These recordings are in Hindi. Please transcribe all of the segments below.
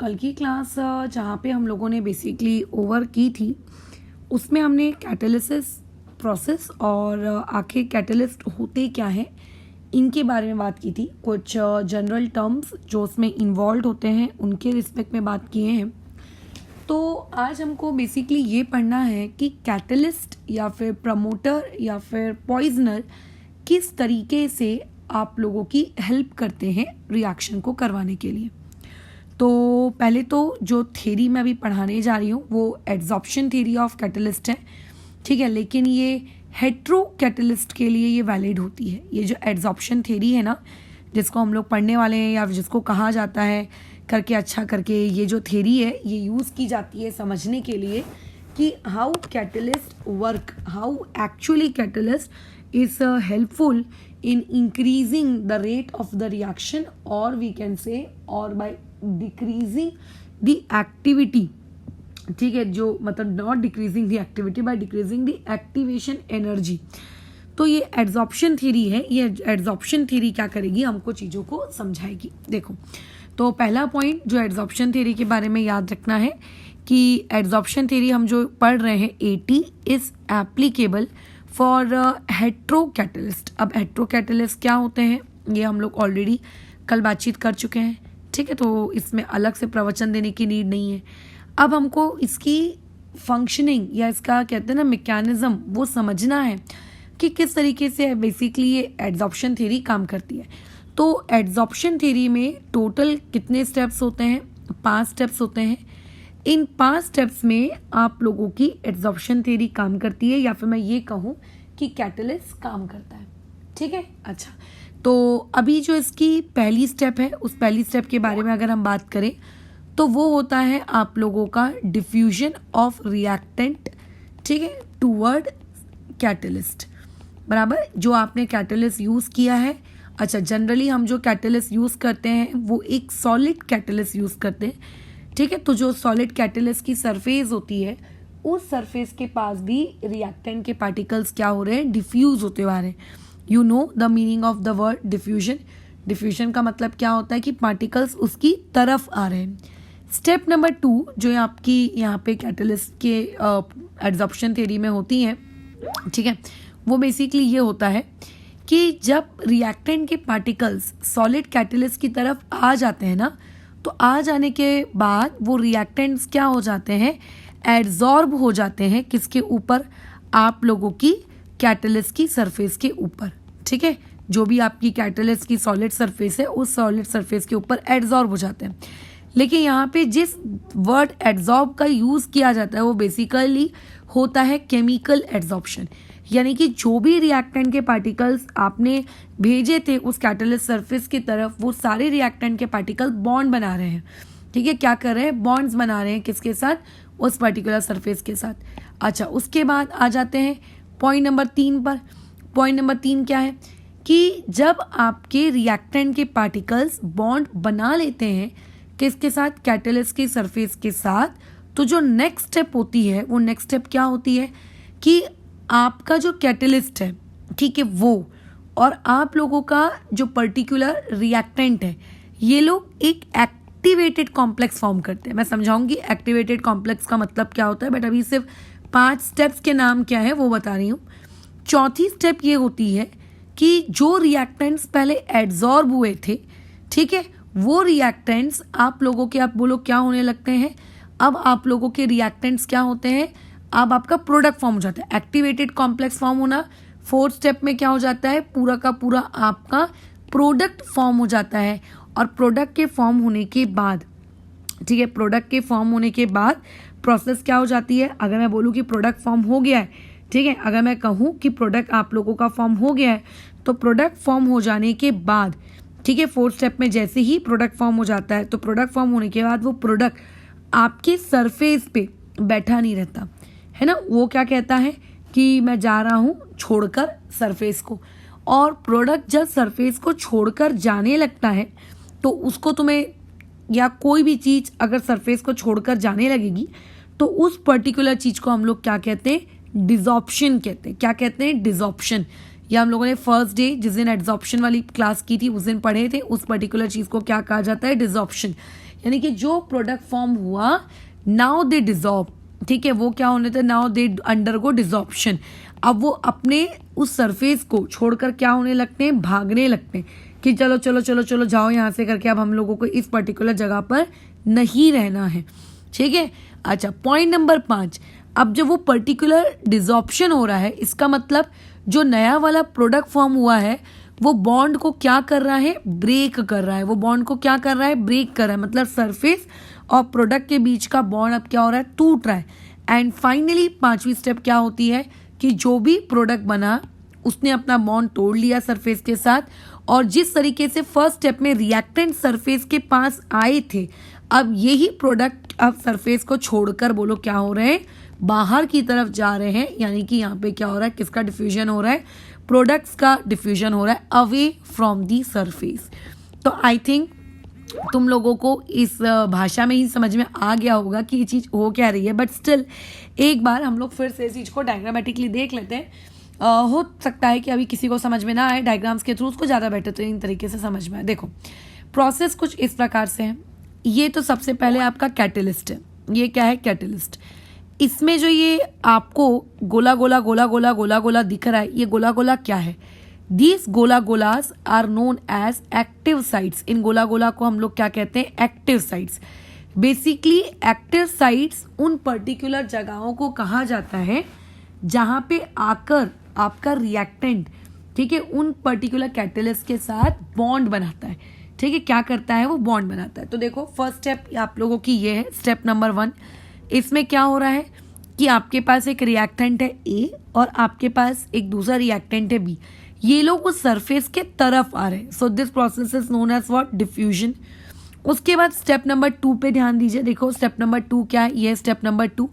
कल की क्लास जहाँ पे हम लोगों ने बेसिकली ओवर की थी उसमें हमने कैटालिसिस प्रोसेस और आखिर कैटलिस्ट होते क्या हैं इनके बारे में बात की थी। कुछ जनरल टर्म्स जो उसमें इन्वॉल्व होते हैं उनके रिस्पेक्ट में बात किए हैं। तो आज हमको बेसिकली ये पढ़ना है कि कैटलिस्ट या फिर प्रमोटर या फिर पॉइजनर किस तरीके से आप लोगों की हेल्प करते हैं रिएक्शन को करवाने के लिए। तो पहले तो जो थ्योरी मैं अभी पढ़ाने जा रही हूँ वो एड्जॉर्प्शन थ्योरी ऑफ कैटलिस्ट है, ठीक है, लेकिन ये हेट्रो कैटलिस्ट के लिए ये वैलिड होती है। ये जो एड्जॉर्प्शन थ्योरी है ना, जिसको हम लोग पढ़ने वाले हैं या जिसको कहा जाता है करके अच्छा करके, ये जो थ्योरी है ये यूज़ की जाती है समझने के लिए कि how catalyst work, how actually catalyst is helpful in increasing the rate of the reaction, or we can say or by decreasing the activity, ठीक है, जो मतलब not decreasing the activity by decreasing the activation energy। तो ये एड्जॉर्प्शन थ्योरी है। ये एड्जॉर्प्शन थ्योरी क्या करेगी, हमको चीज़ों को समझाएगी। देखो, तो पहला पॉइंट जो एड्जॉर्प्शन थ्योरी के बारे में याद रखना है कि एड्जॉर्प्शन थ्योरी हम जो पढ़ रहे हैं 80 is applicable for hetero catalyst. अब हेट्रो कैटलिस्ट क्या होते हैं ये हम लोग ऑलरेडी कल बातचीत कर चुके हैं, ठीक है, तो इसमें अलग से प्रवचन देने की नीड नहीं है। अब हमको इसकी फंक्शनिंग या इसका कहते हैं ना मैकेनिज्म वो समझना है कि किस तरीके से बेसिकली ये एड्जॉर्प्शन थ्योरी काम करती है। तो एड्जॉर्प्शन थ्योरी में टोटल कितने स्टेप्स होते हैं, 5 स्टेप्स होते हैं। इन 5 स्टेप्स में आप लोगों की एड्जॉर्प्शन थ्योरी काम करती है, या फिर मैं ये कहूँ कि कैटलिस्ट काम करता है, ठीक है। अच्छा, तो अभी जो इसकी पहली स्टेप है उस पहली स्टेप के बारे में अगर हम बात करें तो वो होता है आप लोगों का डिफ्यूजन ऑफ रिएक्टेंट, ठीक है, टूवर्ड कैटलिस्ट, बराबर। जो आपने कैटलिस्ट यूज़ किया है, अच्छा, जनरली हम जो कैटलिस्ट यूज़ करते हैं वो एक सॉलिड कैटलिस्ट यूज़ करते हैं, ठीक है। तो जो सॉलिड कैटलिस्ट की सरफेस होती है उस सरफेस के पास भी रिएक्टेंट के पार्टिकल्स क्या हो रहे हैं, डिफ्यूज होते हुए आ रहे हैं। You know the meaning of the word diffusion. Diffusion का मतलब क्या होता है कि पार्टिकल्स उसकी तरफ आ रहे हैं। स्टेप नंबर 2 जो आपकी यहाँ पे कैटलिस्ट के एड्जॉर्प्शन थ्योरी में होती है, ठीक है, वो बेसिकली ये होता है कि जब रिएक्टेंट के पार्टिकल्स सॉलिड कैटलिस्ट की तरफ आ जाते हैं ना, तो आ जाने के बाद वो रिएक्टेंट्स क्या हो जाते हैं, एड्जॉर्ब हो जाते हैं किसके ऊपर, आप लोगों की कैटलिस्ट की सरफेस के ऊपर, ठीक है। जो भी आपकी कैटलिस्ट की सॉलिड सरफेस है उस सॉलिड सरफेस के ऊपर एड्जॉर्ब हो जाते हैं। लेकिन यहाँ पे जिस वर्ड एड्जॉर्ब का यूज़ किया जाता है वो बेसिकली होता है केमिकल एड्जॉर्प्शन, यानी कि जो भी रिएक्टेंट के पार्टिकल्स आपने भेजे थे उस कैटलिस्ट सरफेस की तरफ, वो सारे रिएक्टेंट के पार्टिकल बॉन्ड बना रहे हैं, ठीक है। क्या कर रहे हैं, बॉन्ड्स बना रहे हैं, किसके साथ, उस पर्टिकुलर सरफेस के साथ। अच्छा, उसके बाद आ जाते हैं पॉइंट नंबर 3 पर। पॉइंट नंबर 3 क्या है कि जब आपके रिएक्टेंट के पार्टिकल्स बॉन्ड बना लेते हैं किसके साथ, कैटलिस्ट की सरफेस के साथ, तो जो नेक्स्ट स्टेप होती है वो नेक्स्ट स्टेप क्या होती है कि आपका जो कैटलिस्ट है, ठीक है, वो और आप लोगों का जो पर्टिकुलर रिएक्टेंट है, ये लोग एक एक्टिवेटेड कॉम्प्लेक्स फॉर्म करते हैं। मैं समझाऊंगी एक्टिवेटेड कॉम्प्लेक्स का मतलब क्या होता है, बट अभी सिर्फ 5 स्टेप्स के नाम क्या है वो बता रही हूँ। चौथी स्टेप ये होती है कि जो रिएक्टेंट्स पहले एड्जॉर्ब हुए थे, ठीक है, वो रिएक्टेंट्स आप लोगों के, आप बोलो क्या होने लगते हैं, अब आप लोगों के रिएक्टेंट्स क्या होते हैं, अब आपका प्रोडक्ट फॉर्म हो जाता है। एक्टिवेटेड कॉम्प्लेक्स फॉर्म होना 4th स्टेप में क्या हो जाता है, पूरा का पूरा आपका प्रोडक्ट फॉर्म हो जाता है। और प्रोडक्ट के फॉर्म होने के बाद, ठीक है, प्रोडक्ट के फॉर्म होने के बाद प्रोसेस क्या हो जाती है, अगर मैं बोलूँ कि प्रोडक्ट फॉर्म हो गया है, ठीक है, अगर मैं कहूँ कि प्रोडक्ट आप लोगों का फॉर्म हो गया है, तो प्रोडक्ट फॉर्म हो जाने के बाद, ठीक है, 4th स्टेप में जैसे ही प्रोडक्ट फॉर्म हो जाता है तो प्रोडक्ट फॉर्म होने के बाद वो प्रोडक्ट आपके सरफेस पे बैठा नहीं रहता है ना। वो क्या कहता है कि मैं जा रहा हूँ छोड़कर सरफेस को, और प्रोडक्ट जब सरफेस को छोड़कर जाने लगता है तो उसको तुम्हें, या कोई भी चीज़ अगर सरफेस को छोड़कर जाने लगेगी तो उस पर्टिकुलर चीज़ को हम लोग क्या कहते हैं, डिजॉर्प्शन कहते हैं। क्या कहते हैं, डिजॉर्प्शन। या हम लोगों ने फर्स्ट डे जिस दिन एड्जॉर्प्शन वाली क्लास की थी उस दिन पढ़े थे, उस पर्टिकुलर चीज़ को क्या कहा जाता है, डिजॉर्प्शन। यानी कि जो प्रोडक्ट फॉर्म हुआ नाउ दे डिजॉल्व, ठीक है, वो क्या होने थे, नाउ दे अंडरगो डिजॉर्प्शन। अब वो अपने उस सरफेस को छोड़कर क्या होने लगते हैं, भागने लगते हैं कि चलो चलो चलो चलो जाओ यहाँ से करके, अब हम लोगों को इस पर्टिकुलर जगह पर नहीं रहना है, ठीक है। अच्छा, पॉइंट नंबर 5, अब जब वो पर्टिकुलर डिजॉर्प्शन हो रहा है, इसका मतलब जो नया वाला प्रोडक्ट फॉर्म हुआ है वो बॉन्ड को क्या कर रहा है, ब्रेक कर रहा है। वो बॉन्ड को क्या कर रहा है, ब्रेक कर रहा है। मतलब सरफेस और प्रोडक्ट के बीच का बॉन्ड अब क्या हो रहा है, टूट रहा है। एंड फाइनली 5वीं स्टेप क्या होती है कि जो भी प्रोडक्ट बना उसने अपना बॉन्ड तोड़ लिया सरफेस के साथ, और जिस तरीके से फर्स्ट स्टेप में रिएक्टेंट सरफेस के पास आए थे, अब यही प्रोडक्ट अब सरफेस को छोड़कर बोलो क्या हो रहे हैं, बाहर की तरफ जा रहे हैं। यानी कि यहाँ पे क्या हो रहा है, किसका डिफ्यूजन हो रहा है, प्रोडक्ट्स का डिफ्यूजन हो रहा है अवे फ्रॉम दी सरफेस। तो आई थिंक तुम लोगों को इस भाषा में ही समझ में आ गया होगा कि ये चीज़ हो क्या रही है, बट स्टिल एक बार हम लोग फिर से इस चीज़ को डायग्रामेटिकली देख लेते हैं। हो सकता है कि अभी किसी को समझ में ना आए, डायग्राम्स के थ्रू उसको ज़्यादा बेहतरीन तरीके से समझ में आए। देखो प्रोसेस कुछ इस प्रकार से है। ये तो सबसे पहले आपका कैटलिस्ट है। ये क्या है, कैटलिस्ट। इसमें जो ये आपको गोला गोला गोला गोला गोला गोला दिख रहा है, ये गोला गोला क्या है, दीज गोला गोलास are known as active sites. इन गोला गोला को हम लोग क्या कहते हैं, active sites. Basically active sites उन पर्टिकुलर जगहों को कहा जाता है जहाँ पे आकर आपका रिएक्टेंट, ठीक है, उन पर्टिकुलर कैटलिस्ट के साथ बॉन्ड बनाता है। ठीक है, क्या करता है, वो बॉन्ड बनाता है। तो देखो फर्स्ट स्टेप आप लोगों की ये है, स्टेप नंबर 1। इसमें क्या हो रहा है कि आपके पास एक रिएक्टेंट है ए और आपके पास एक दूसरा रिएक्टेंट है बी। ये लोग उस सरफेस के तरफ आ रहे हैं। So this process is known as what, diffusion. उसके बाद स्टेप नंबर 2 पे ध्यान दीजिए। देखो स्टेप नंबर 2 क्या है, ये स्टेप नंबर 2।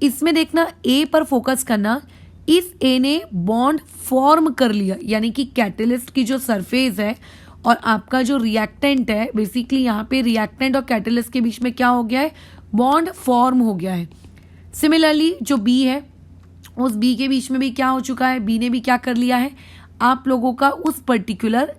इसमें देखना ए पर फोकस करना। इस ए ने बॉन्ड फॉर्म कर लिया, यानी कि कैटलिस्ट की जो सरफेस है और आपका जो रिएक्टेंट है, बेसिकली यहाँ पे रिएक्टेंट और कैटलिस्ट के बीच में क्या हो गया है, बॉन्ड फॉर्म हो गया है। सिमिलरली जो बी है, उस बी के बीच में भी क्या हो चुका है, बी ने भी क्या कर लिया है, आप लोगों का उस पर्टिकुलर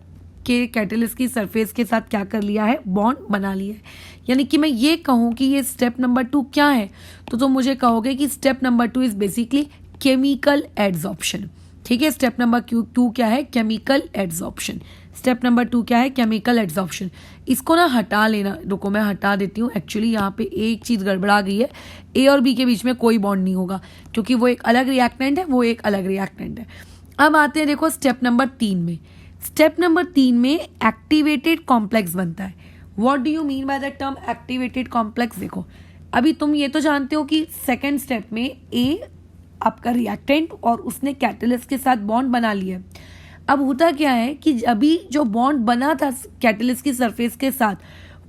के कैटलिस्ट की सरफेस के साथ क्या कर लिया है, बॉन्ड बना लिया है। यानी कि मैं ये कहूँ कि ये स्टेप नंबर 2 क्या है, तो तुम मुझे कहोगे कि step number 2 is basically chemical adsorption. ठीक है, स्टेप नंबर 2 क्या है, केमिकल एड्सॉर्प्शन। स्टेप नंबर 2 क्या है, केमिकल एड्सॉर्प्शन। इसको ना हटा लेना, रुको मैं हटा देती हूँ। एक्चुअली यहाँ पे एक चीज़ गड़बड़ा गई है, ए और बी के बीच में कोई बॉन्ड नहीं होगा क्योंकि वो एक अलग रिएक्टेंट है, वो एक अलग रिएक्टेंट है। अब आते हैं देखो स्टेप नंबर 3 में। स्टेप नंबर 3 में एक्टिवेटेड कॉम्प्लेक्स बनता है। What do you mean by the term activated complex? देखो अभी तुम ये तो जानते हो कि सेकेंड स्टेप में ए आपका रिएक्टेंट और उसने कैटलिस्ट के साथ बॉन्ड बना लिया। अब होता क्या है कि अभी जो बॉन्ड बना था कैटलिस्ट की सरफेस के साथ,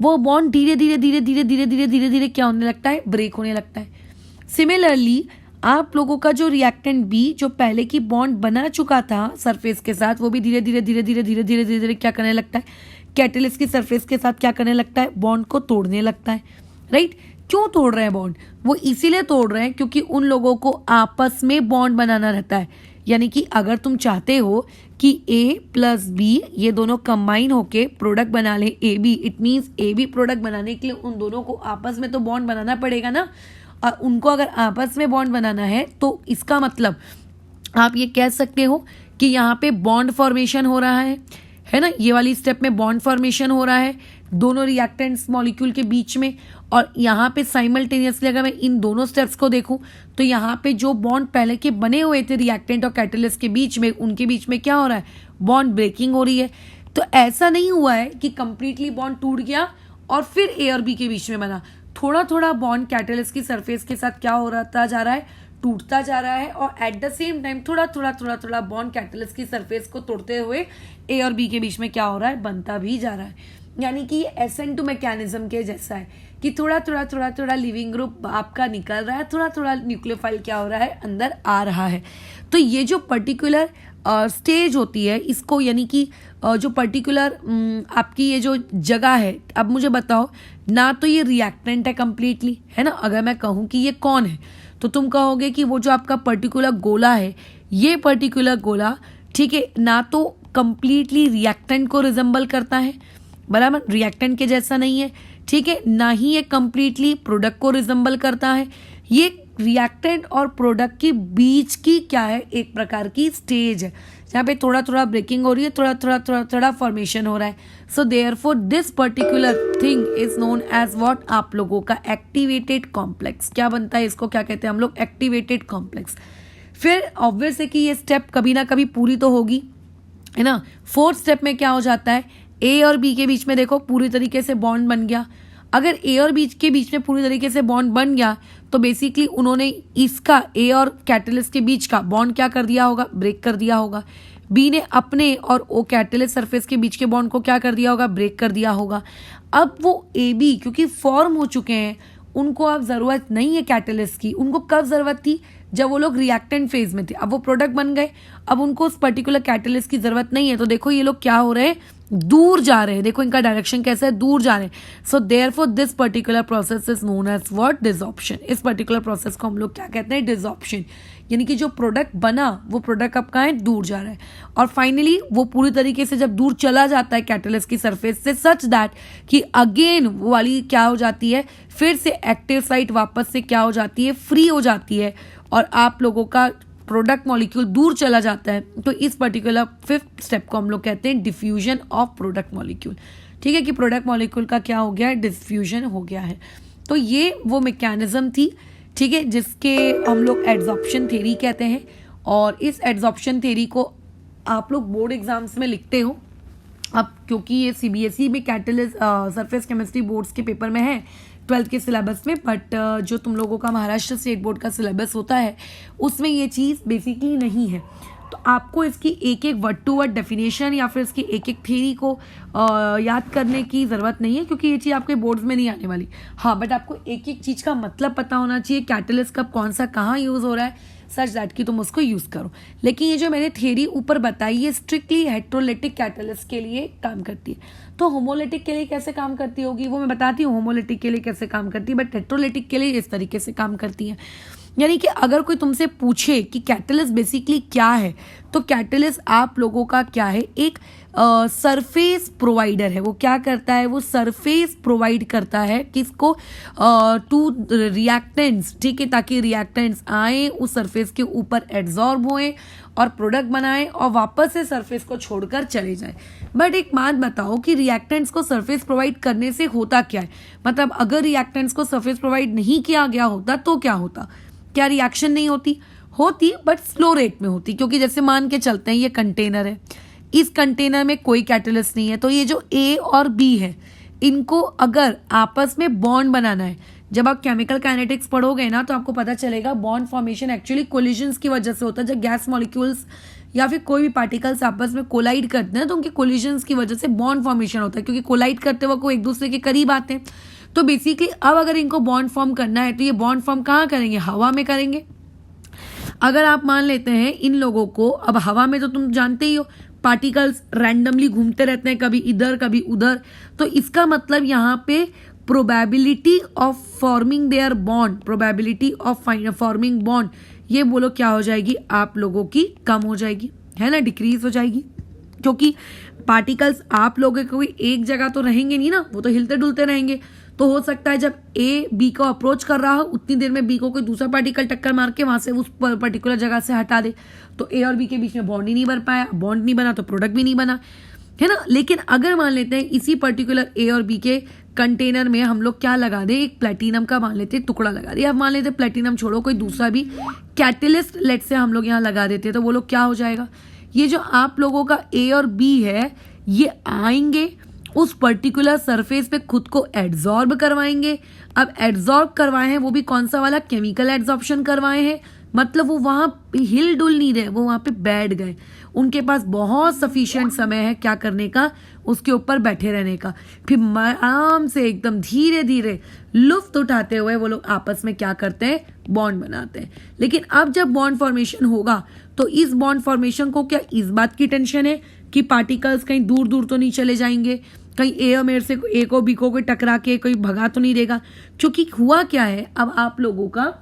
वो बॉन्ड धीरे धीरे धीरे धीरे धीरे धीरे धीरे धीरे क्या होने लगता है, ब्रेक होने लगता है। सिमिलरली आप लोगों का जो रिएक्टेंट बी, जो पहले की बॉन्ड बना चुका था सरफेस के साथ, वो भी धीरे धीरे धीरे धीरे धीरे धीरे धीरे धीरे क्या करने लगता है, कैटलिस्ट की सरफेस के साथ क्या करने लगता है, बॉन्ड को तोड़ने लगता है। राइट? क्यों तोड़ रहे हैं बॉन्ड? वो इसीलिए तोड़ रहे हैं क्योंकि उन लोगों को आपस में बॉन्ड बनाना रहता है। यानी कि अगर तुम चाहते हो कि ए प्लस बी ये दोनों कंबाइन होके प्रोडक्ट बना ले A B, it means A B product बनाने के लिए उन दोनों को आपस में तो बॉन्ड बनाना पड़ेगा ना। और उनको अगर आपस में बॉन्ड बनाना है तो इसका मतलब आप ये कह सकते हो कि यहाँ पे बॉन्ड फॉर्मेशन हो रहा है ना। ये वाली स्टेप में बॉन्ड फॉर्मेशन हो रहा है दोनों रिएक्टेंट्स मॉलिक्यूल के बीच में। और यहाँ पे साइमल्टेनियसली अगर मैं इन दोनों स्टेप्स को देखूं तो यहाँ पे जो बॉन्ड पहले के बने हुए थे रिएक्टेंट और कैटलिस्ट के बीच में, उनके बीच में क्या हो रहा है, बॉन्ड ब्रेकिंग हो रही है। तो ऐसा नहीं हुआ है कि कंप्लीटली बॉन्ड टूट गया और फिर ए और बी के बीच में बना। थोड़ा थोड़ा बॉन्ड कैटलिस्ट की सरफेस के साथ क्या हो रहा जा रहा है, टूटता जा रहा है। और एट द सेम टाइम थोड़ा थोड़ा थोड़ा थोड़ा बॉन्ड कैटलिस्ट की सरफेस को तोड़ते हुए ए और बी के बीच में क्या हो रहा है, बनता भी जा रहा है। यानी कि ये SN2 मैकेनिज्म के जैसा है कि थोड़ा थोड़ा थोड़ा थोड़ा लिविंग ग्रुप आपका निकल रहा है, थोड़ा थोड़ा न्यूक्लियोफाइल क्या हो रहा है, अंदर आ रहा है। तो ये जो पर्टिकुलर स्टेज होती है इसको, यानी कि जो पर्टिकुलर आपकी ये जो जगह है, अब मुझे बताओ ना, तो ये रिएक्टेंट है कंप्लीटली, है ना। अगर मैं कहूँ कि ये कौन है तो तुम कहोगे कि वो जो आपका पर्टिकुलर गोला है, ये पर्टिकुलर गोला, ठीक है, ना तो कंप्लीटली रिएक्टेंट को रिजेंबल करता है, बराबर, रिएक्टेंट के जैसा नहीं है। ठीक है, ना ही ये कंप्लीटली प्रोडक्ट को रिजेंबल करता है। ये रिएक्टेंट और प्रोडक्ट के बीच की क्या है, एक प्रकार की स्टेज है जहाँ पे थोड़ा थोड़ा ब्रेकिंग हो रही है, थोड़ा फॉर्मेशन हो रहा है। So therefore this particular thing is known as what, आप लोगों का एक्टिवेटेड कॉम्प्लेक्स। क्या बनता है इसको, क्या कहते हैं हम लोग, एक्टिवेटेड कॉम्प्लेक्स। फिर ऑब्वियस है कि ये स्टेप कभी ना कभी पूरी तो होगी, है ना। फोर्थ स्टेप में क्या हो जाता है, ए और बी के बीच में देखो पूरी तरीके से बॉन्ड बन गया। अगर ए और बी के बीच में पूरी तरीके से बॉन्ड बन गया तो बेसिकली उन्होंने इसका ए और कैटलिस्ट के बीच का बॉन्ड क्या कर दिया होगा, ब्रेक कर दिया होगा। बी ने अपने और ओ कैटलिस्ट सरफेस के बीच के बॉन्ड को क्या कर दिया होगा, ब्रेक कर दिया होगा। अब वो ए बी क्योंकि फॉर्म हो चुके हैं, उनको अब ज़रूरत नहीं है कैटलिस्ट की। उनको कब ज़रूरत थी, जब वो लोग रिएक्टेंट फेज में थे। अब वो प्रोडक्ट बन गए, अब उनको उस पर्टिकुलर कैटलिस्ट की ज़रूरत नहीं है। तो देखो ये लोग क्या हो रहे हैं, दूर जा रहे हैं। देखो इनका डायरेक्शन कैसा है, दूर जा रहे हैं। So therefore this particular process is known as what, desorption. इस पर्टिकुलर प्रोसेस को हम लोग क्या कहते हैं, डिसऑर्प्शन। यानी कि जो प्रोडक्ट बना वो प्रोडक्ट अब कहाँ है, दूर जा रहा है। और फाइनली वो पूरी तरीके से जब दूर चला जाता है कैटलिस्ट की सरफेस से, सच दैट कि अगेन वो वाली क्या हो जाती है, फिर से एक्टिव साइट वापस से क्या हो जाती है, फ्री हो जाती है और आप लोगों का प्रोडक्ट मॉलिक्यूल दूर चला जाता है। तो इस पर्टिकुलर फिफ्थ स्टेप को हम लोग कहते हैं डिफ्यूजन ऑफ प्रोडक्ट मॉलिक्यूल। ठीक है, कि प्रोडक्ट मॉलिक्यूल का क्या हो गया है, डिफ्यूजन हो गया है। तो ये वो मैकेनिज्म थी, ठीक है, जिसके हम लोग एड्सॉर्प्शन थ्योरी कहते हैं। और इस एड्सॉर्प्शन थ्योरी को आप लोग बोर्ड एग्जाम्स में लिखते हो। अब क्योंकि ये सीबीएसई में कैटलिस्ट सरफेस केमिस्ट्री बोर्ड्स के पेपर में है 12th के सिलेबस में, बट जो तुम लोगों का महाराष्ट्र स्टेट बोर्ड का सिलेबस होता है उसमें ये चीज़ बेसिकली नहीं है। तो आपको इसकी एक एक वर्ड टू वर्ड डेफिनेशन या फिर इसकी एक एक थ्योरी को याद करने की ज़रूरत नहीं है, क्योंकि ये चीज़ आपके बोर्ड्स में नहीं आने वाली। हाँ, बट आपको एक एक चीज़ का मतलब पता होना चाहिए, कैटलिस्ट कब कौन सा कहाँ यूज़ हो रहा है, सच दैट कि तुम उसको यूज़ करो। लेकिन ये जो मैंने थ्योरी ऊपर बताई ये स्ट्रिक्टली हेट्रोलिटिक कैटलिस्ट के लिए काम करती है। तो होमोलिटिक के लिए कैसे काम करती होगी वो मैं बताती हूँ, होमोलिटिक के लिए कैसे काम करती है, बट हेट्रोलिटिक के लिए इस तरीके से काम करती है। यानी कि अगर कोई तुमसे पूछे कि कैटलिस्ट बेसिकली क्या है, तो कैटलिस्ट आप लोगों का क्या है, एक सरफेस प्रोवाइडर है। वो क्या करता है, वो सरफेस प्रोवाइड करता है किसको, टू रिएक्टेंट्स, ठीक है, ताकि रिएक्टेंट्स आए उस सरफेस के ऊपर एड्सॉर्ब होए और प्रोडक्ट बनाएं और वापस से सरफेस को छोड़कर चले जाएं। बट एक बात बताओ कि रिएक्टेंट्स को सरफेस प्रोवाइड करने से होता क्या है, मतलब अगर रिएक्टेंट्स को सरफेस प्रोवाइड नहीं किया गया होता तो क्या होता, क्या रिएक्शन नहीं होती, होती बट स्लो रेट में होती। क्योंकि जैसे मान के चलते हैं ये कंटेनर है, इस कंटेनर में कोई कैटलिस्ट नहीं है, तो ये जो ए और बी है इनको अगर आपस में बॉन्ड बनाना है, जब आप केमिकल काइनेटिक्स पढ़ोगे ना तो आपको पता चलेगा बॉन्ड फॉर्मेशन एक्चुअली कोलिजन्स की वजह से होता है। जब गैस मॉलिक्यूल्स या फिर कोई भी पार्टिकल्स आपस में कोलाइड करते हैं तो उनके कोलिजन्स की वजह से बॉन्ड फॉर्मेशन होता है, क्योंकि कोलाइड करते वक्त वो एक दूसरे के करीब आते हैं। तो बेसिकली अब अगर इनको बॉन्ड फॉर्म करना है तो ये बॉन्ड फॉर्म कहाँ करेंगे, हवा में करेंगे। अगर आप मान लेते हैं इन लोगों को, अब हवा में तो तुम जानते ही हो पार्टिकल्स रैंडमली घूमते रहते हैं, कभी इधर कभी उधर, तो इसका मतलब यहाँ पे probability of forming their bond, probability of forming bond, ये बोलो क्या हो जाएगी, आप लोगों की कम हो जाएगी, है ना, डिक्रीज हो जाएगी। क्योंकि पार्टिकल्स आप लोगों को एक जगह तो रहेंगे नहीं ना, वो तो हिलते डुलते रहेंगे। तो हो सकता है जब ए बी को अप्रोच कर रहा हो उतनी देर में बी को कोई दूसरा पार्टिकल टक्कर मार के वहां से उस पर्टिकुलर जगह से हटा दे, तो ए और बी के बीच में बॉन्ड ही नहीं बन पाया, बॉन्ड नहीं बना तो प्रोडक्ट भी नहीं बना, है ना। लेकिन अगर मान लेते हैं इसी पर्टिकुलर ए और बी के कंटेनर में हम लोग क्या लगा दे, एक प्लेटिनम का मान लेते टुकड़ा लगा दे, अब मान लेते प्लेटिनम छोड़ो कोई दूसरा भी कैटलिस्ट लेट से हम लोग यहाँ लगा देते हैं, तो वो लोग क्या हो जाएगा, ये जो आप लोगों का ए और बी है ये आएंगे उस पर्टिकुलर सरफेस पे खुद को एड्सॉर्ब करवाएंगे। अब एड्सॉर्ब करवाए हैं वो भी कौन सा वाला, केमिकल एड्सॉर्प्शन करवाए हैं, मतलब वो वहां हिल डुल नहीं रहे, वो वहां पे बैठ गए, उनके पास बहुत सफिशिएंट समय है क्या करने का, उसके ऊपर बैठे रहने का। फिर आराम से एकदम धीरे धीरे लुफ्त उठाते हुए वो लोग आपस में क्या करते हैं, बॉन्ड बनाते हैं। लेकिन अब जब बॉन्ड फॉर्मेशन होगा तो इस बॉन्ड फॉर्मेशन को क्या इस बात की टेंशन है कि पार्टिकल्स कहीं दूर दूर तो नहीं चले जाएंगे, कहीं ए और मेरे से ए को बी को कोई टकरा के कोई भगा तो नहीं देगा। क्योंकि हुआ क्या है, अब आप लोगों का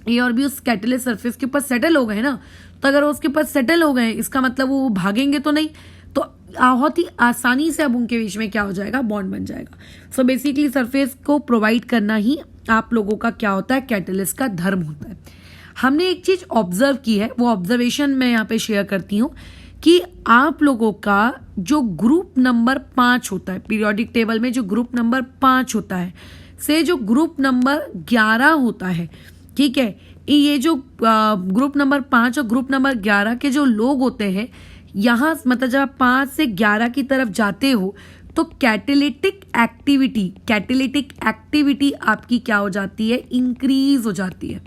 ए और बी उस कैटलिस्ट सरफेस के ऊपर सेटल हो गए ना, तो अगर उसके ऊपर सेटल हो गए इसका मतलब वो भागेंगे तो नहीं, तो बहुत ही आसानी से अब उनके बीच में क्या हो जाएगा, बॉन्ड बन जाएगा। सो बेसिकली सरफेस को प्रोवाइड करना ही आप लोगों का क्या होता है, कैटलिस्ट का धर्म होता है। हमने एक चीज ऑब्जर्व की है, वो ऑब्जर्वेशन मैं यहाँ पे शेयर करती हूँ कि आप लोगों का जो ग्रुप नंबर 5 होता है पीरियोडिक टेबल में, जो ग्रुप नंबर 5 होता है से जो ग्रुप नंबर 11 होता है, ठीक है, ये जो ग्रुप नंबर 5 और ग्रुप नंबर 11 के जो लोग होते हैं, यहाँ मतलब जब आप 5 से 11 की तरफ जाते हो तो कैटेलिटिक एक्टिविटी आपकी क्या हो जाती है, इंक्रीज हो जाती है।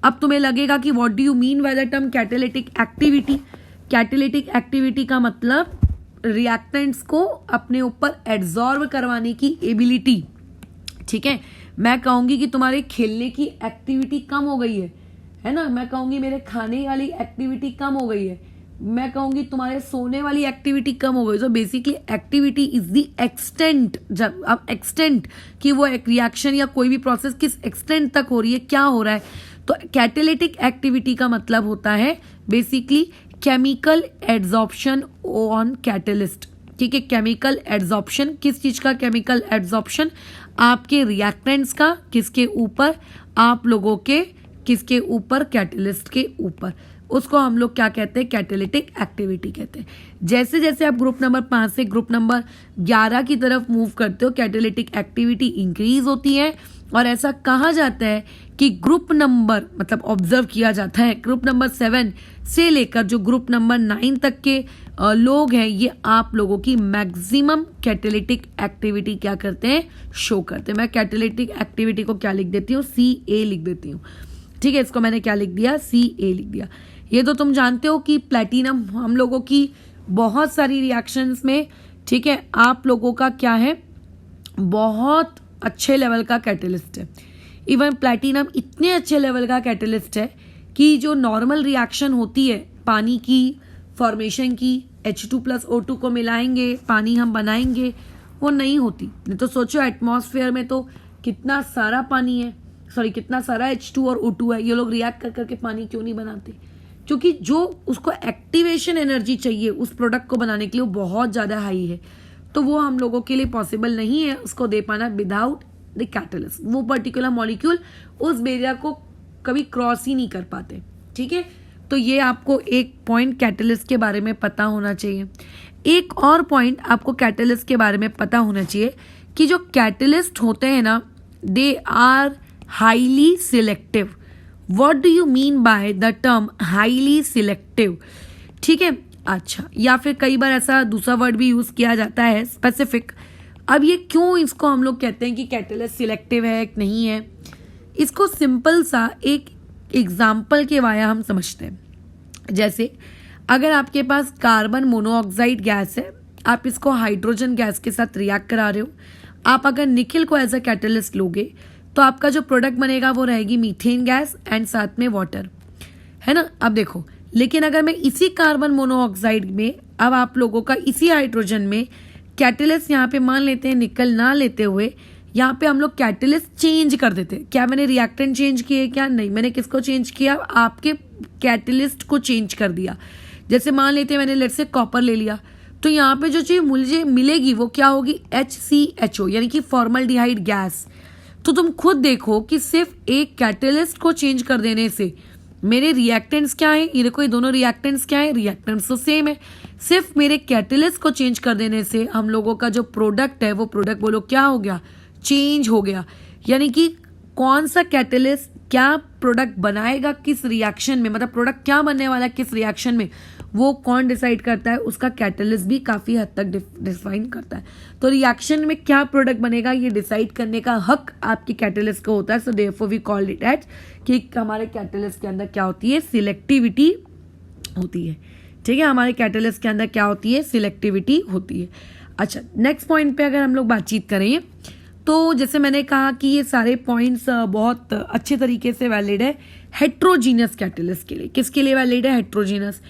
अब तुम्हें लगेगा कि what do you mean by the term catalytic activity. Catalytic activity का मतलब रिएक्टेंट्स को अपने ऊपर एब्जॉर्ब करवाने की एबिलिटी, ठीक है। मैं कहूंगी कि तुम्हारे खेलने की एक्टिविटी कम हो गई है ना, मैं कहूंगी मेरे खाने वाली एक्टिविटी कम हो गई है, मैं कहूंगी तुम्हारे सोने वाली एक्टिविटी कम हो गई। तो basically activity is the extent, जब अब एक्सटेंट कि वो एक रिएक्शन या कोई भी प्रोसेस किस एक्सटेंट तक हो रही है, क्या हो रहा है। तो कैटेलिटिक एक्टिविटी का मतलब होता है basically chemical adsorption on catalyst, ठीक है। केमिकल एड्सॉर्प्शन, किस चीज का केमिकल एड्सॉर्प्शन, आपके रिएक्टेंट्स का, किसके ऊपर, आप लोगों के किसके ऊपर, कैटलिस्ट के ऊपर। उसको हम लोग क्या कहते हैं, कैटेलिटिक एक्टिविटी कहते हैं। जैसे जैसे आप ग्रुप नंबर 5 से ग्रुप नंबर 11 की तरफ मूव करते हो, कैटेलिटिक एक्टिविटी इंक्रीज होती है। और ऐसा कहा जाता है कि ग्रुप नंबर मतलब ऑब्जर्व किया जाता है ग्रुप नंबर 7 से लेकर जो ग्रुप नंबर 9 तक के लोग हैं, ये आप लोगों की मैक्सिमम कैटेलिटिक एक्टिविटी क्या करते हैं, शो करते हैं। मैं कैटेलिटिक एक्टिविटी को क्या लिख देती हूँ, CA लिख देती हूँ, ठीक है। इसको मैंने क्या लिख दिया, CA लिख दिया। ये तो तुम जानते हो कि प्लैटिनम हम लोगों की बहुत सारी रिएक्शंस में, ठीक है, आप लोगों का क्या है, बहुत अच्छे लेवल का कैटलिस्ट है। इवन प्लैटिनम इतने अच्छे लेवल का कैटलिस्ट है कि जो नॉर्मल रिएक्शन होती है पानी की फॉर्मेशन की, H2+O2 को मिलाएंगे, पानी हम बनाएंगे, वो नहीं होती। नहीं तो सोचो एटमॉस्फेयर में तो कितना सारा पानी है, कितना सारा H2 और O2 है, ये लोग रिएक्ट कर करके पानी क्यों नहीं बनाते, क्योंकि जो उसको एक्टिवेशन एनर्जी चाहिए उस प्रोडक्ट को बनाने के लिए वो बहुत ज़्यादा हाई है। तो वो हम लोगों के लिए पॉसिबल नहीं है उसको दे पाना विदाउट द कैटलिस्ट। वो पर्टिकुलर मॉलिक्यूल उस बैरियर को कभी क्रॉस ही नहीं कर पाते, ठीक है। तो ये आपको एक पॉइंट कैटलिस्ट के बारे में पता होना चाहिए। एक और पॉइंट आपको कैटलिस्ट के बारे में पता होना चाहिए कि जो कैटलिस्ट होते हैं ना, they are highly selective. What do you mean by the term highly selective, ठीक है। अच्छा, या फिर कई बार ऐसा दूसरा वर्ड भी यूज किया जाता है, स्पेसिफिक। अब ये क्यों इसको हम लोग कहते हैं कि कैटलिस्ट सिलेक्टिव है नहीं है, इसको सिंपल सा एक एग्जाम्पल के वाया हम समझते हैं। जैसे अगर आपके पास कार्बन मोनोऑक्साइड गैस है, आप इसको हाइड्रोजन गैस के साथ रिएक्ट करा रहे हो, आप अगर निकिल को एज अ कैटलिस्ट लोगे तो आपका जो प्रोडक्ट बनेगा वो रहेगी मीथेन गैस एंड साथ में वाटर, है ना। अब देखो, लेकिन अगर मैं इसी कार्बन मोनोऑक्साइड में, अब आप लोगों का इसी हाइड्रोजन में कैटलिस्ट यहाँ पे मान लेते हैं निकल ना लेते हुए, यहाँ पे हम लोग कैटलिस्ट चेंज कर देते। क्या मैंने रिएक्टेंट चेंज किए, क्या नहीं, मैंने किसको चेंज किया, आपके कैटलिस्ट को चेंज कर दिया। जैसे मान लेते हैं मैंने लेट से कॉपर ले लिया, तो यहाँ पे जो चीज मुझे मिलेगी वो क्या होगी, HCHO यानी कि फॉर्मल्डिहाइड गैस। तो तुम खुद देखो कि सिर्फ एक कैटलिस्ट को चेंज कर देने से मेरे रिएक्टेंट्स क्या है, ये देखो ये दोनों रिएक्टेंट्स क्या है, रिएक्टेंट्स तो सेम है। सिर्फ मेरे कैटलिस्ट को चेंज कर देने से हम लोगों का जो प्रोडक्ट है वो प्रोडक्ट बोलो क्या हो गया, चेंज हो गया। यानी कि कौन सा कैटलिस्ट क्या प्रोडक्ट बनाएगा किस रिएक्शन में, मतलब प्रोडक्ट क्या बनने वाला है किस रिएक्शन में, वो कौन डिसाइड करता है, उसका कैटलिस्ट भी काफी हद तक डिफाइन करता है। तो रिएक्शन में क्या प्रोडक्ट बनेगा ये डिसाइड करने का हक आपके कैटलिस्ट को होता है। So therefore we called it as कि हमारे कैटलिस्ट के अंदर क्या होती है, सिलेक्टिविटी होती है, ठीक है। हमारे कैटलिस्ट के अंदर क्या होती है, सिलेक्टिविटी होती है। अच्छा, नेक्स्ट पॉइंट पे अगर हम लोग बातचीत करें तो जैसे मैंने कहा कि ये सारे पॉइंट्स बहुत अच्छे तरीके से वैलिड है हेट्रोजीनियस कैटलिस्ट के लिए। किसके लिए वैलिड है, हेट्रोजीनियस।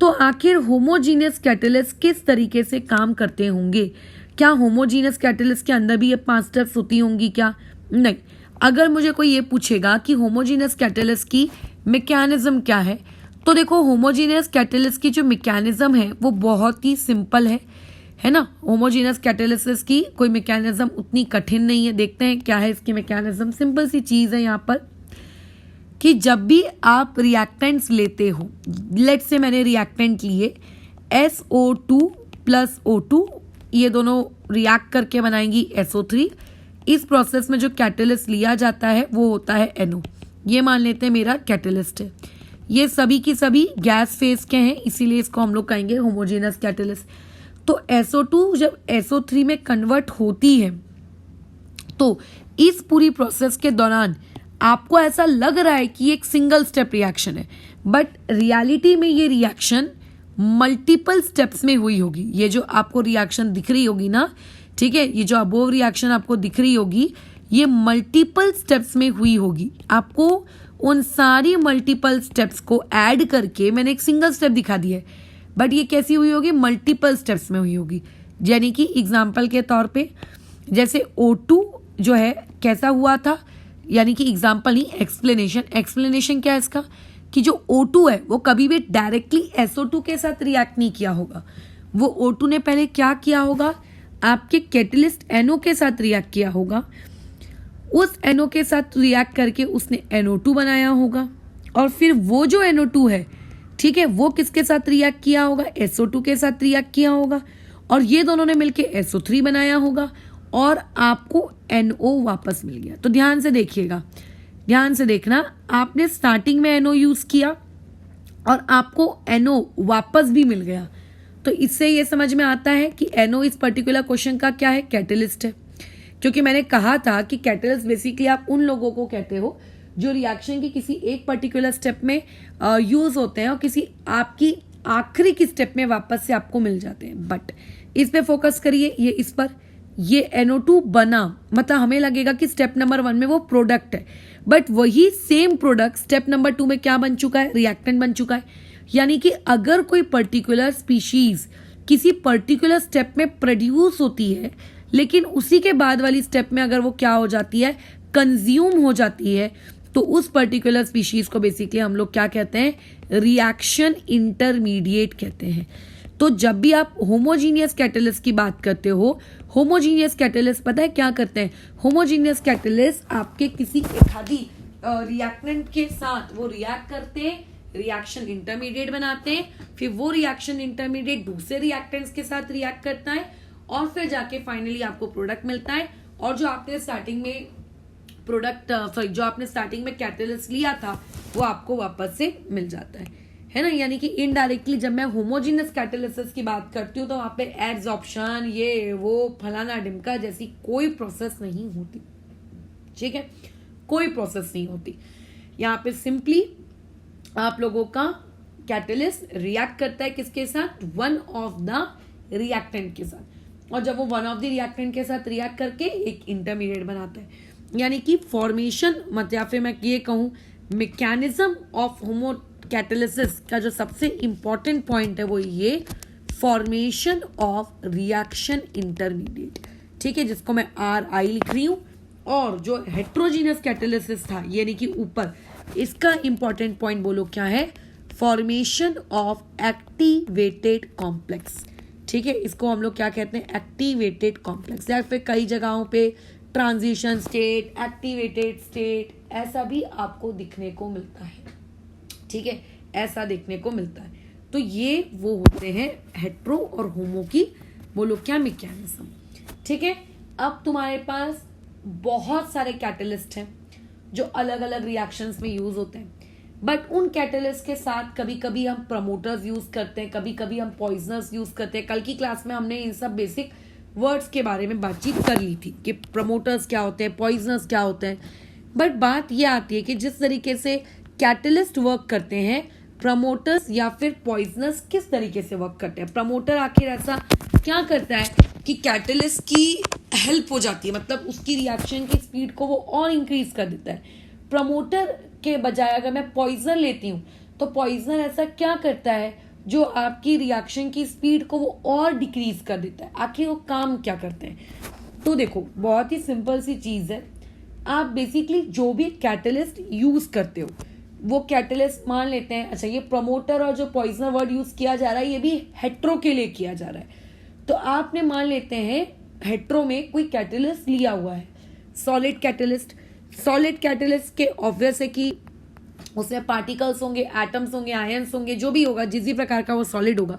तो आखिर होमोजीनियस कैटलिस्ट किस तरीके से काम करते होंगे, क्या होमोजीनियस कैटलिस्ट के अंदर भी ये 5 स्टेप्स होती होंगी क्या, नहीं। अगर मुझे कोई ये पूछेगा कि होमोजीनियस कैटलिस्ट की मैकेनिज्म क्या है, तो देखो होमोजीनियस कैटलिस्ट की जो मैकेनिज्म है वो बहुत ही सिंपल है ना। होमोजीनियस कैटालिसिस की कोई मैकेनिज्म उतनी कठिन नहीं है। देखते हैं क्या है इसकी मैकेनिज्म। सिंपल सी चीज़ है यहाँ पर कि जब भी आप रिएक्टेंट्स लेते हो, लेट्स से मैंने रिएक्टेंट लिए SO2 प्लस O2, ये दोनों रिएक्ट करके बनाएंगी SO3। इस प्रोसेस में जो कैटलिस्ट लिया जाता है वो होता है NO। ये मान लेते हैं मेरा कैटलिस्ट है। ये सभी की सभी गैस फेज के हैं, इसीलिए इसको हम लोग कहेंगे होमोजेनस कैटलिस्ट। तो SO2 जब SO3 में कन्वर्ट होती है तो इस पूरी प्रोसेस के दौरान आपको ऐसा लग रहा है कि एक सिंगल स्टेप रिएक्शन है, बट रियलिटी में ये रिएक्शन मल्टीपल स्टेप्स में हुई होगी। ये जो आपको रिएक्शन दिख रही होगी ना, ठीक है, ये जो अबोव रिएक्शन आपको दिख रही होगी ये मल्टीपल स्टेप्स में हुई होगी। आपको उन सारी मल्टीपल स्टेप्स को ऐड करके मैंने एक सिंगल स्टेप दिखा दिया है, बट ये कैसी हुई होगी, मल्टीपल स्टेप्स में हुई होगी। यानी कि एग्जाम्पल के तौर पे जैसे O2 जो है कैसा हुआ था, यानी कि एग्जाम्पल नहीं, एक्सप्लेनेशन क्या है इसका, कि जो O2 है वो कभी भी डायरेक्टली SO2 के साथ रिएक्ट नहीं किया होगा। वो O2 ने पहले क्या किया होगा, आपके कैटलिस्ट NO के साथ रिएक्ट किया होगा। उस NO के साथ रिएक्ट करके उसने NO2 बनाया होगा, और फिर वो जो NO2 है, ठीक है, वो किसके साथ रिएक्ट किया होगा, SO2 के साथ रिएक्ट किया होगा, और ये दोनों ने मिलके SO3 बनाया होगा, और आपको NO वापस मिल गया। तो ध्यान से देखिएगा, ध्यान से देखना, आपने स्टार्टिंग में NO यूज किया और आपको NO वापस भी मिल गया। तो इससे ये समझ में आता है कि NO इस पर्टिकुलर क्वेश्चन का क्या है, कैटलिस्ट है। क्योंकि मैंने कहा था कि कैटलिस्ट बेसिकली आप उन लोगों को कहते हो जो रिएक्शन की किसी एक पर्टिकुलर स्टेप में यूज होते हैं और किसी आपकी आखिरी की स्टेप में वापस से आपको मिल जाते हैं। बट इस पे फोकस करिए, ये इस पर, ये NO2 बना, मतलब हमें लगेगा कि स्टेप नंबर 1 में वो प्रोडक्ट है, बट वही सेम प्रोडक्ट स्टेप नंबर 2 में क्या बन चुका है, रिएक्टेंट बन चुका है। यानी कि अगर कोई पर्टिकुलर स्पीशीज किसी पर्टिकुलर स्टेप में प्रोड्यूस होती है, लेकिन उसी के बाद वाली स्टेप में अगर वो क्या हो जाती है, कंज्यूम हो जाती है, तो उस पर्टिकुलर स्पीशीज को बेसिकली हम लोग क्या कहते हैं, रिएक्शन इंटरमीडिएट कहते हैं। तो जब भी आप होमोजीनियस कैटलिस्ट की बात करते हो, होमोजीनियस कैटलिस्ट पता है क्या करते हैं, होमोजीनियस कैटलिस्ट आपके किसी एक आधी रिएक्टेंट के साथ वो रिएक्ट करते हैं, रिएक्शन इंटरमीडिएट बनाते हैं, फिर वो रिएक्शन इंटरमीडिएट दूसरे रिएक्टेंट्स के साथ रिएक्ट करता है, और फिर जाके फाइनली आपको प्रोडक्ट मिलता है। और जो आपने स्टार्टिंग में जो आपने स्टार्टिंग में कैटलिस्ट लिया था वो आपको वापस से मिल जाता है ना। यानी कि इनडायरेक्टली जब मैं होमोजीनियस कैटालिसिस की बात करती हूँ तो वहां पे एड्सॉर्प्शन, ये वो फलाना डिमका जैसी कोई प्रोसेस नहीं होती, ठीक है, कोई प्रोसेस नहीं होती। यहाँ पे सिंपली आप लोगों का कैटलिस्ट रिएक्ट करता है किसके साथ, वन ऑफ द रिएक्टेंट के साथ, और जब वो वन ऑफ द रिएक्टेंट के साथ रिएक्ट करके एक इंटरमीडिएट बनाता है। यानी कि फॉर्मेशन मत, या फिर मैं ये कहूँ मैकेनिज्म ऑफ होमो कैटालिसिस का जो सबसे इंपॉर्टेंट पॉइंट है वो ये फॉर्मेशन ऑफ रिएक्शन इंटरमीडिएट, ठीक है, जिसको मैं RI लिख रही हूँ। और जो हेट्रोजीनियस कैटालिसिस था यानी कि ऊपर, इसका इंपॉर्टेंट पॉइंट बोलो क्या है, फॉर्मेशन ऑफ एक्टिवेटेड कॉम्प्लेक्स, ठीक है, इसको हम लोग क्या कहते हैं, एक्टिवेटेड कॉम्प्लेक्स, या फिर कई जगहों पे ट्रांजिशन स्टेट, एक्टिवेटेड स्टेट, ऐसा भी आपको दिखने को मिलता है, ठीक है, ऐसा देखने को मिलता है। तो ये वो होते हैं हेट्रो और होमो की बोलो क्या मैकेनिज्म, ठीक है। अब तुम्हारे पास बहुत सारे कैटलिस्ट हैं जो अलग अलग रिएक्शंस में यूज होते हैं, बट उन कैटलिस्ट के साथ कभी कभी हम प्रमोटर्स यूज करते हैं, कभी कभी हम पॉइजनर्स यूज करते हैं। कल की क्लास में हमने इन सब बेसिक वर्ड्स के बारे में बातचीत कर ली थी कि प्रमोटर्स क्या होते हैं, पॉइजनर्स क्या होते हैं। बट बात यह आती है कि जिस तरीके से कैटलिस्ट वर्क करते हैं, प्रमोटर्स या फिर पॉइजनर्स किस तरीके से वर्क करते हैं। प्रमोटर आखिर ऐसा क्या करता है कि कैटलिस्ट की हेल्प हो जाती है, मतलब उसकी रिएक्शन की स्पीड को वो और इंक्रीज कर देता है। प्रमोटर के बजाय अगर मैं पॉइजनर लेती हूँ तो पॉइजनर ऐसा क्या करता है जो आपकी रिएक्शन की स्पीड को वो और डिक्रीज कर देता है। आखिर वो काम क्या करते हैं, तो देखो बहुत ही सिंपल सी चीज है। आप बेसिकली जो भी कैटलिस्ट यूज करते हो, वो कैटलिस्ट मान लेते हैं, अच्छा ये प्रमोटर और जो पॉइजनर वर्ड यूज किया जा रहा है ये भी हेट्रो के लिए किया जा रहा है। तो आपने मान लेते हैं हेट्रो में कोई कैटलिस्ट लिया हुआ है, सॉलिड कैटलिस्ट। सॉलिड कैटलिस्ट के ऑब्वियस है कि उसमें पार्टिकल्स होंगे, एटम्स होंगे, आयंस होंगे, जो भी होगा जिस भी प्रकार का वो सॉलिड होगा।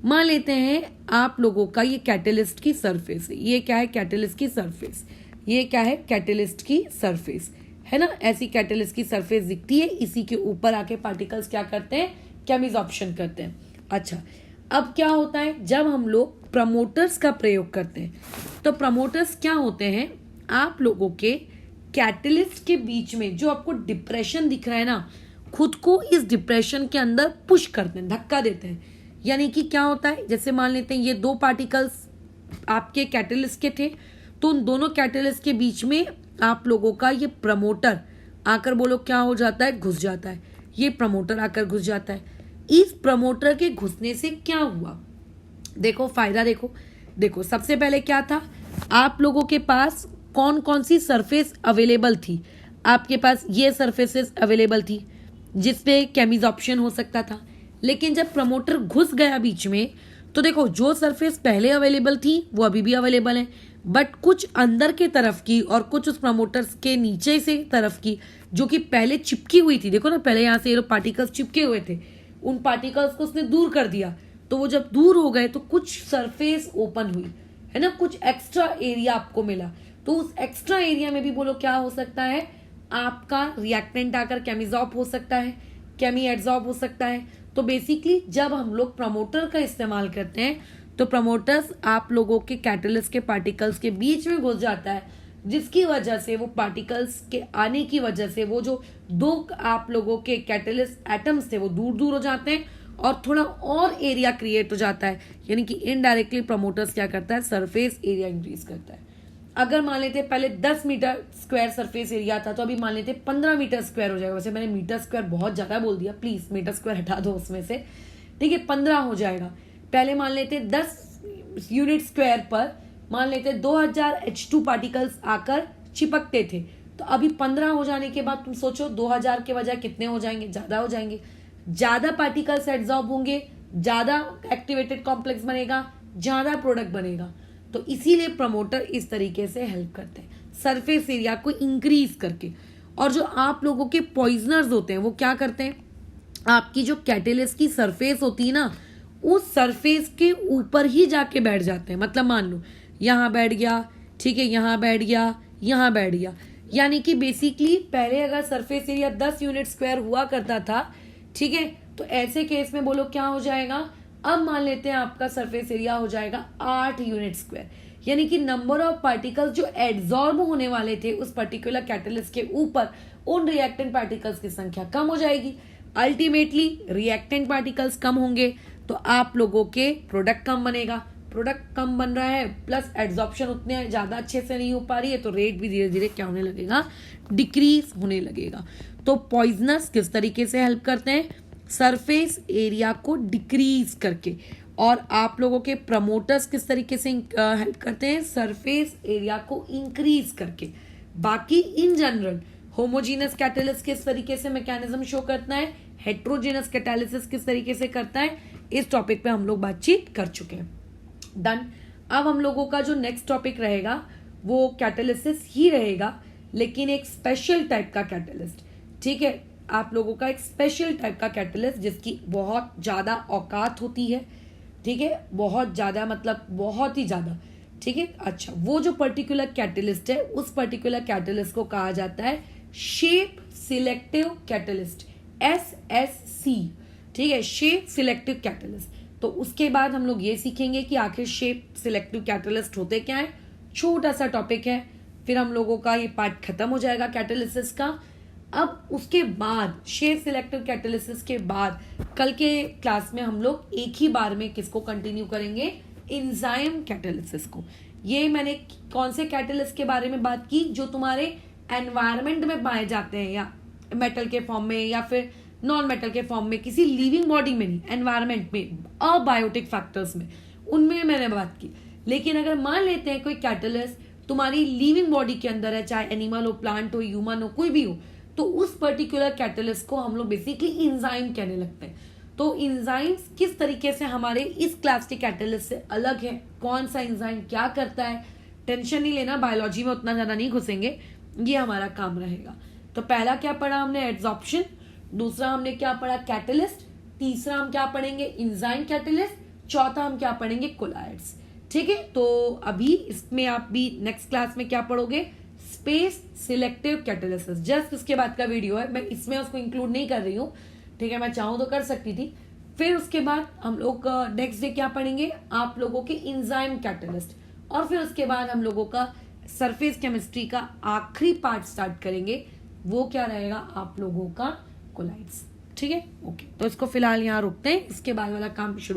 मान लेते हैं आप लोगों का ये कैटलिस्ट की सरफेस है, ये क्या है कैटलिस्ट की सरफेस, ये क्या है कैटलिस्ट की सरफेस है ना, ऐसी कैटलिस्ट की सरफेस दिखती है। इसी के ऊपर आके पार्टिकल्स क्या करते हैं, केमिसॉर्प्शन करते हैं। अच्छा अब क्या होता है जब हम लोग प्रमोटर्स का प्रयोग करते हैं, तो प्रमोटर्स क्या होते हैं, आप लोगों के कैटलिस्ट के बीच में जो आपको डिप्रेशन दिख रहा है ना, खुद को इस डिप्रेशन के अंदर पुश करते हैं, धक्का देते हैं। यानी कि क्या होता है, जैसे मान लेते हैं ये दो पार्टिकल्स आपके कैटलिस्ट के थे, तो उन दोनों कैटलिस्ट के बीच में आप लोगों का ये प्रमोटर आकर बोलो क्या हो जाता है, घुस जाता है। ये प्रमोटर आकर घुस जाता है। इस प्रमोटर के घुसने से क्या हुआ, देखो फायदा देखो सबसे पहले क्या था, आप लोगों के पास कौन कौन सी सरफेस अवेलेबल थी, आपके पास ये सरफेसेस अवेलेबल थी जिसपे केमिसॉर्प्शन हो सकता था। लेकिन जब प्रमोटर घुस गया बीच में, तो देखो जो सरफेस पहले अवेलेबल थी वो अभी भी अवेलेबल है, बट कुछ अंदर के तरफ की और कुछ उस प्रमोटर्स के नीचे से तरफ की जो कि पहले चिपकी हुई थी। देखो ना पहले यहाँ से ये पार्टिकल्स चिपके हुए थे, उन पार्टिकल्स को उसने दूर कर दिया। तो वो जब दूर हो गए तो कुछ सरफेस ओपन हुई है ना, कुछ एक्स्ट्रा एरिया आपको मिला। तो उस एक्स्ट्रा एरिया में भी बोलो क्या हो सकता है, आपका रिएक्टेंट आकर केमिसॉर्ब हो सकता है, केमी एडसॉर्ब हो सकता है। तो बेसिकली जब हम लोग प्रमोटर का इस्तेमाल करते हैं तो प्रमोटर्स आप लोगों के कैटलिस्ट के पार्टिकल्स के बीच में घुस जाता है, जिसकी वजह से वो पार्टिकल्स के आने की वजह से वो जो दो आप लोगों के कैटलिस्ट एटम्स थे वो दूर दूर हो जाते हैं और थोड़ा और एरिया क्रिएट हो जाता है। यानी कि इनडायरेक्टली प्रमोटर्स क्या करता है, सरफेस एरिया इंक्रीज करता है। अगर मान लेते पहले 10 मीटर स्क्वायर सरफेस एरिया था, तो अभी मान लेते 15 मीटर स्क्वायर हो जाएगा। वैसे मैंने मीटर स्क्वायर बहुत ज्यादा बोल दिया, प्लीज मीटर स्क्वायर हटा दो उसमें से, ठीक है 15 हो जाएगा। पहले मान लेते 10 यूनिट स्क्वायर पर मान लेते 2000 H2 पार्टिकल्स आकर चिपकते थे, तो अभी 15 हो जाने के बाद तुम सोचो 2000 के बजाय कितने हो जाएंगे, ज्यादा हो जाएंगे। ज्यादा पार्टिकल्स एब्जॉर्ब होंगे, ज्यादा एक्टिवेटेड कॉम्प्लेक्स बनेगा, ज्यादा प्रोडक्ट बनेगा। तो इसीलिए प्रमोटर इस तरीके से हेल्प करते हैं सरफेस एरिया को इंक्रीज करके। और जो आप लोगों के पॉइजनर्स होते हैं वो क्या करते हैं, आपकी जो कैटलिस्ट की सरफेस होती है ना, उस सरफेस के ऊपर ही जाके बैठ जाते हैं। मतलब मान लो यहाँ बैठ गया, ठीक है, यहाँ बैठ गया, यहाँ बैठ गया। यानी कि बेसिकली पहले अगर सरफेस एरिया 10 यूनिट स्क्वायर हुआ करता था, ठीक है, तो ऐसे केस में बोलो क्या हो जाएगा, अब मान लेते हैं आपका सरफेस एरिया हो जाएगा 8 यूनिट स्क्वायर। यानी कि नंबर ऑफ पार्टिकल्स जो एड्सॉर्ब होने वाले थे उस पर्टिकुलर कैटलिस्ट के ऊपर, उन रिएक्टेंट पार्टिकल्स की संख्या कम हो जाएगी। अल्टीमेटली रिएक्टेंट पार्टिकल्स कम होंगे तो आप लोगों के प्रोडक्ट कम बनेगा। प्रोडक्ट कम बन रहा है प्लस एड्सॉर्प्शन उतने ज्यादा अच्छे से नहीं हो पा रही है, तो रेट भी धीरे धीरे क्या होने लगेगा, डिक्रीज होने लगेगा। तो पॉइजनर्स किस तरीके से हेल्प करते हैं, सरफेस एरिया को डिक्रीज करके। और आप लोगों के प्रमोटर्स किस तरीके से हेल्प करते हैं, सरफेस एरिया को इंक्रीज करके। बाकी इन जनरल होमोजीनस कैटालिसिस किस तरीके से मैकेनिज्म शो करता है, हेट्रोजेनस कैटालिसिस किस तरीके से करता है, इस टॉपिक पे हम लोग बातचीत कर चुके हैं। डन। अब हम लोगों का जो नेक्स्ट टॉपिक रहेगा वो कैटालिसिस ही रहेगा, लेकिन एक स्पेशल टाइप का कैटालिस्ट। ठीक है, आप लोगों का एक स्पेशल टाइप का कैटालिस्ट जिसकी बहुत ज्यादा औकात होती है, ठीक है, बहुत ज्यादा मतलब बहुत ही ज्यादा, ठीक है। अच्छा, वो जो पर्टिकुलर कैटालिस्ट है उस पर्टिकुलर कैटालिस्ट को कहा जाता है शेप सिलेक्टिव कैटालिस्ट, SSC, ठीक है, शेप सिलेक्टिव कैटालिस्ट। तो उसके बाद हम लोग ये सीखेंगे कि आखिर शेप सिलेक्टिव कैटालिस्ट होते क्या है, छोटा सा टॉपिक है, फिर हम लोगों का ये पार्ट खत्म हो जाएगा कैटालिसिस का। अब उसके बाद शेप सिलेक्टिव कैटालिसिस के बाद कल के क्लास में हम लोग एक ही बार में किसको कंटिन्यू करेंगे, एंजाइम कैटालिसिस को। ये मैंने कौन से कैटालिस्ट के बारे में बात की, जो तुम्हारे एनवायरमेंट में पाए जाते हैं, या मेटल के फॉर्म में या फिर नॉन मेटल के फॉर्म में, किसी लिविंग बॉडी में नहीं, एनवायरमेंट में, अबायोटिक फैक्टर्स में, उनमें मैंने बात की। लेकिन अगर मान लेते हैं कोई कैटालिस्ट तुम्हारी लिविंग बॉडी के अंदर है, चाहे एनिमल हो, प्लांट हो, ह्यूमन हो, कोई भी हो, तो तो उस पर्टिकुलर कैटलिस्ट को हम लोग बेसिकली इंजाइम कहने लगते हैं। तो इंजाइम्स किस तरीके से हमारे इस क्लास के कैटलिस्ट से अलग है, कौन सा इंजाइम क्या करता है, टेंशन नहीं लेना, बायोलॉजी में उतना ज्यादा नहीं घुसेंगे, ये हमारा काम रहेगा। तो पहला क्या पढ़ा हमने, एड्सॉर्प्शन, दूसरा हमने क्या पढ़ा, कैटलिस्ट, तीसरा हम क्या पढ़ेंगे, इंजाइम कैटलिस्ट, चौथा हम क्या पढ़ेंगे, कोलाइड्स। ठीक है, तो अभी इसमें आप भी नेक्स्ट क्लास में क्या पढ़ोगे, स्पेस सिलेक्टिव कैटालिसिस। जस्ट इसके बाद का वीडियो है, मैं इसमें उसको इंक्लूड नहीं कर रही हूँ, ठीक है, मैं चाहूँ तो कर सकती थी। फिर उसके बाद हम लोग नेक्स्ट डे क्या पढ़ेंगे, आप लोगों के इंजाइम कैटलिस्ट, और फिर उसके बाद हम लोगों का सरफेस केमिस्ट्री का आखिरी पार्ट स्टार्ट करेंगे, वो क्या रहेगा, आप लोगों का कोलाइड्स। ठीक है, ओके, तो इसको फिलहाल यहाँ रुकते हैं, इसके बाद वाला काम शुरू